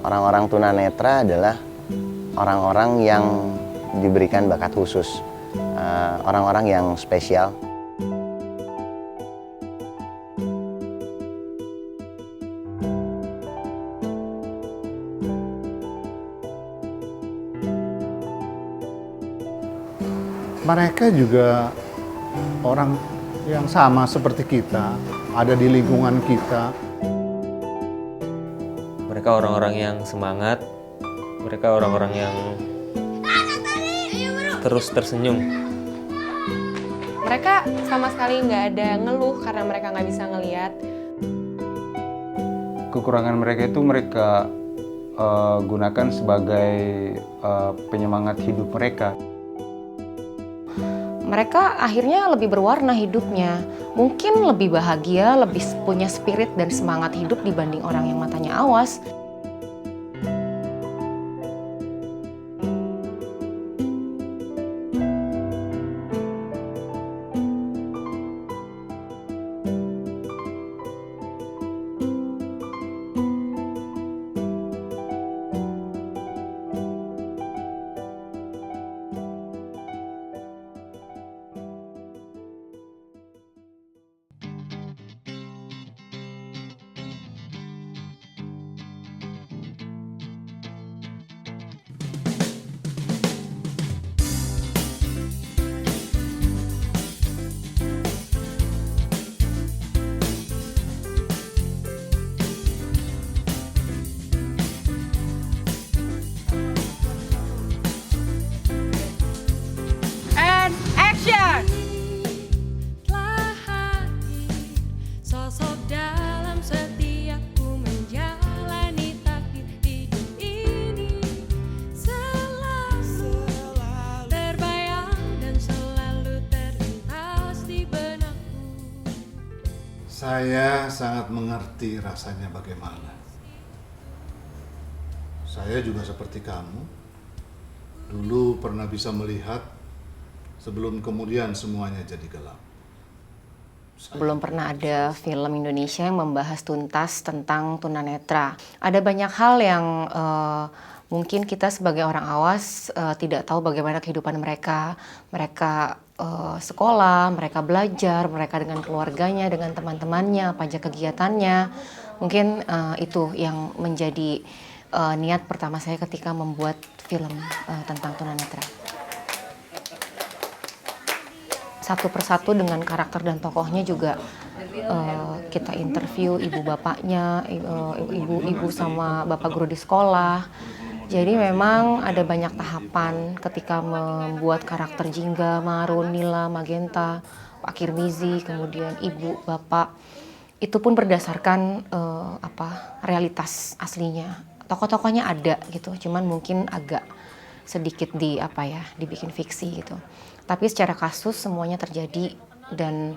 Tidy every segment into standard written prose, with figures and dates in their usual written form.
Orang-orang tunanetra adalah orang-orang yang diberikan bakat khusus, orang-orang yang spesial. Mereka juga orang yang sama seperti kita, ada di lingkungan kita. Mereka orang-orang yang semangat, mereka orang-orang yang terus tersenyum. Mereka sama sekali nggak ada ngeluh karena mereka nggak bisa ngelihat. Kekurangan mereka itu mereka gunakan sebagai penyemangat hidup mereka. Mereka akhirnya lebih berwarna hidupnya, mungkin lebih bahagia, lebih punya spirit dan semangat hidup dibanding orang yang matanya awas. Saya sangat mengerti rasanya bagaimana. Saya juga seperti kamu, dulu pernah bisa melihat sebelum kemudian semuanya jadi gelap. Belum pernah ada film Indonesia yang membahas tuntas tentang tunanetra. Ada banyak hal yang mungkin kita sebagai orang awas tidak tahu bagaimana kehidupan mereka. Mereka sekolah, mereka belajar, mereka dengan keluarganya, dengan teman-temannya, apa aja kegiatannya. Mungkin itu yang menjadi niat pertama saya ketika membuat film tentang tunanetra. Satu persatu dengan karakter dan tokohnya juga kita interview ibu bapaknya, ibu sama bapak guru di sekolah. Jadi memang ada banyak tahapan ketika membuat karakter Jingga, Marun, Nila, Magenta, Pak Kirmizi, kemudian ibu, bapak. Itu pun berdasarkan realitas aslinya. Tokoh-tokohnya ada gitu, cuman mungkin agak sedikit dibikin fiksi gitu. Tapi secara kasus semuanya terjadi dan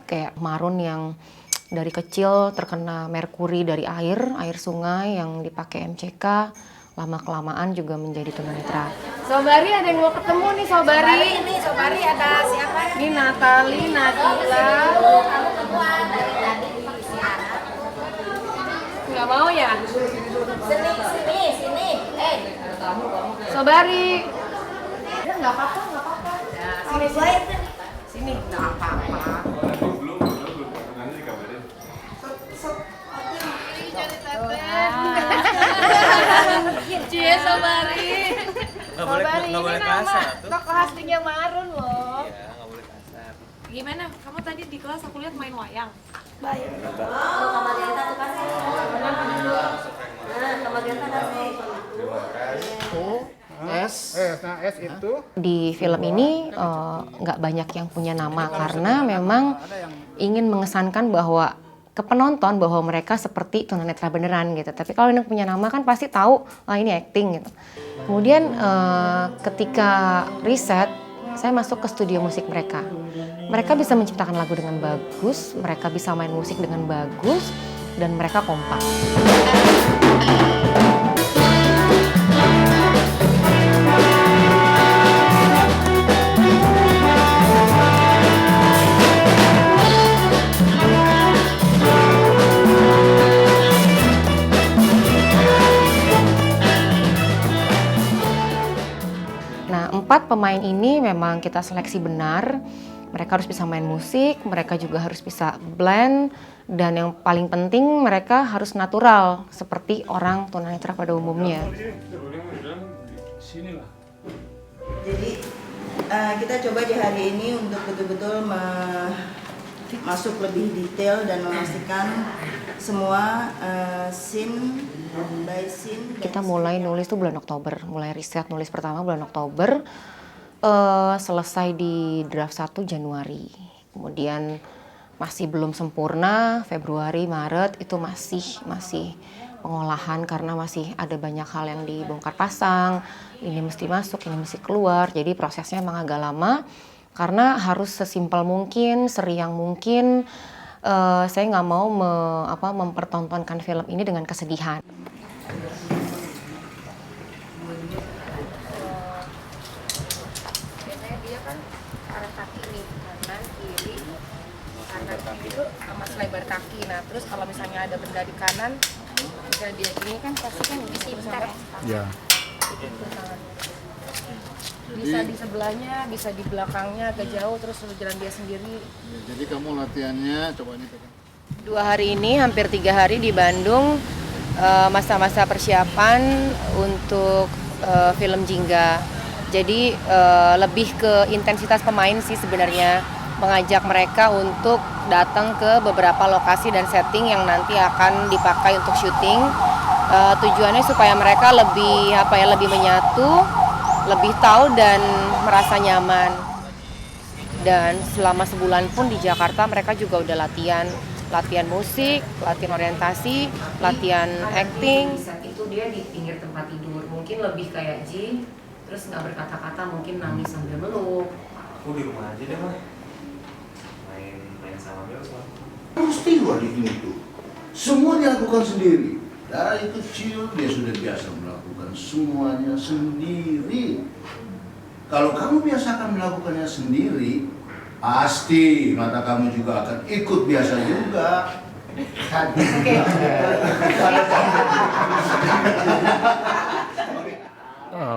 kayak Marun yang dari kecil terkena merkuri dari air sungai yang dipakai MCK, lama-kelamaan juga menjadi tunanetra. Sobari ada yang mau ketemu nih, Sobari. Sobari ada siapa? Ini Natali, Nadila. Nggak mau ya? Sini. Sobari. Nggak apa-apa. Sini, nggak apa-apa. Cie, Sobari. Nggak boleh kasar tuh. Tokoh aslinya Marun loh. Iya, nggak boleh kasar. Gimana? Kamu tadi di kelas aku lihat main wayang. Baik. Oh, Kamar Genta tuh kasih. Kamar Genta kasih. S itu Di film ini nggak banyak yang punya nama karena memang ingin mengesankan bahwa ke penonton bahwa mereka seperti tunanetra beneran gitu. Tapi kalau yang punya nama kan pasti tahu, ini acting gitu. Kemudian ketika riset, saya masuk ke studio musik mereka. Mereka bisa menciptakan lagu dengan bagus, mereka bisa main musik dengan bagus, dan mereka kompak. pemain ini memang kita seleksi benar. Mereka harus bisa main musik, mereka juga harus bisa blend, dan yang paling penting mereka harus natural seperti orang tunanetra pada umumnya. Jadi kita coba di hari ini untuk betul-betul masuk lebih detail dan memastikan semua scene by scene. Kita mulai nulis tuh bulan Oktober, mulai riset nulis pertama bulan Oktober, selesai di draft 1 Januari. Kemudian masih belum sempurna, Februari, Maret itu masih pengolahan karena masih ada banyak hal yang dibongkar pasang, ini mesti masuk, ini mesti keluar. Jadi prosesnya emang agak lama karena harus sesimpel mungkin, seriang mungkin. Saya nggak mau mempertontonkan film ini dengan kesedihan. Biasanya dia kan arah kaki nih, kanan, kiri, kanan, kiri sama selebar kaki. Nah, terus kalau misalnya ada benda di kanan, misalnya dia gini kan pasti kan bisa bersama. Ya. Bisa di sebelahnya, bisa di belakangnya agak jauh, terus jalan dia sendiri. Ya, jadi kamu latihannya coba ini tekan. 2 hari ini, hampir 3 hari di Bandung, masa-masa persiapan untuk film Jingga. Jadi lebih ke intensitas pemain sih sebenarnya, mengajak mereka untuk datang ke beberapa lokasi dan setting yang nanti akan dipakai untuk syuting. Tujuannya supaya mereka lebih menyatu, lebih tahu dan merasa nyaman. Dan selama sebulan pun di Jakarta mereka juga udah latihan musik, latihan orientasi, latihan acting. Saat itu dia di pinggir tempat tidur, mungkin lebih kayak Jin, terus nggak berkata-kata, mungkin nangis sambil meluk. Aku di rumah aja deh mah. Main sama Bella. Peristiwa di itu semua dilakukan sendiri. Dari kecil dia sudah biasa melakukan semuanya sendiri. Kalau kamu biasakan melakukannya sendiri, pasti mata kamu juga akan ikut biasa juga.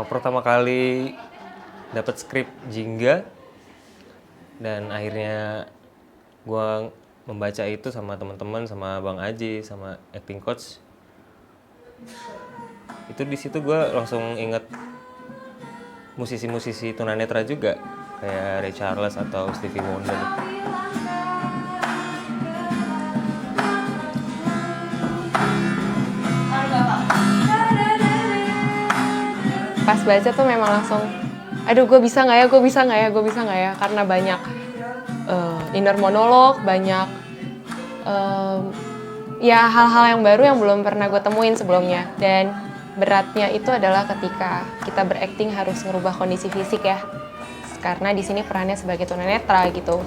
Pertama kali dapat skrip Jingga dan akhirnya gue membaca itu sama teman-teman, sama Bang Aji, sama acting coach. Itu di situ gue langsung inget musisi-musisi tunanetra juga kayak Ray Charles atau Stevie Wonder. Pas baca tuh memang langsung, aduh gue bisa nggak ya, karena banyak inner monolog, banyak ya hal-hal yang baru yang belum pernah gue temuin sebelumnya. Dan beratnya itu adalah ketika kita berakting harus merubah kondisi fisik ya, karena di sini perannya sebagai tunanetra gitu.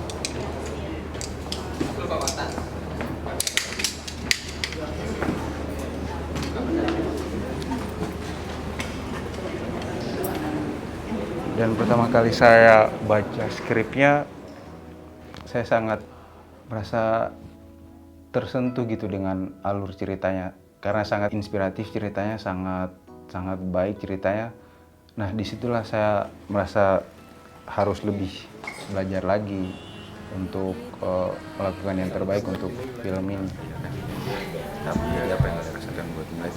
Dan pertama kali saya baca skripnya, saya sangat merasa tersentuh gitu dengan alur ceritanya, karena sangat inspiratif ceritanya, sangat baik ceritanya. Nah, disitulah saya merasa harus lebih belajar lagi untuk melakukan yang terbaik untuk film ini. Tapi apa yang ada rasakan buat mulai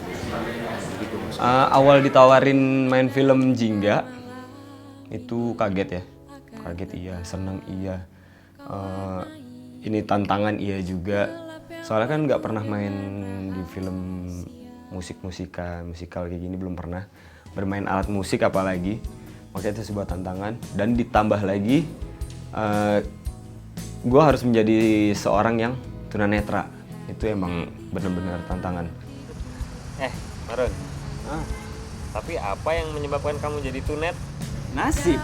awal ditawarin main film Jingga itu kaget iya, seneng iya, ini tantangan iya juga. Soalnya kan nggak pernah main di film musikal kayak gini, belum pernah bermain alat musik apalagi, makanya itu sebuah tantangan. Dan ditambah lagi gue harus menjadi seorang yang tunanetra, itu emang benar-benar tantangan. Marun, tapi apa yang menyebabkan kamu jadi tunet? Nasib.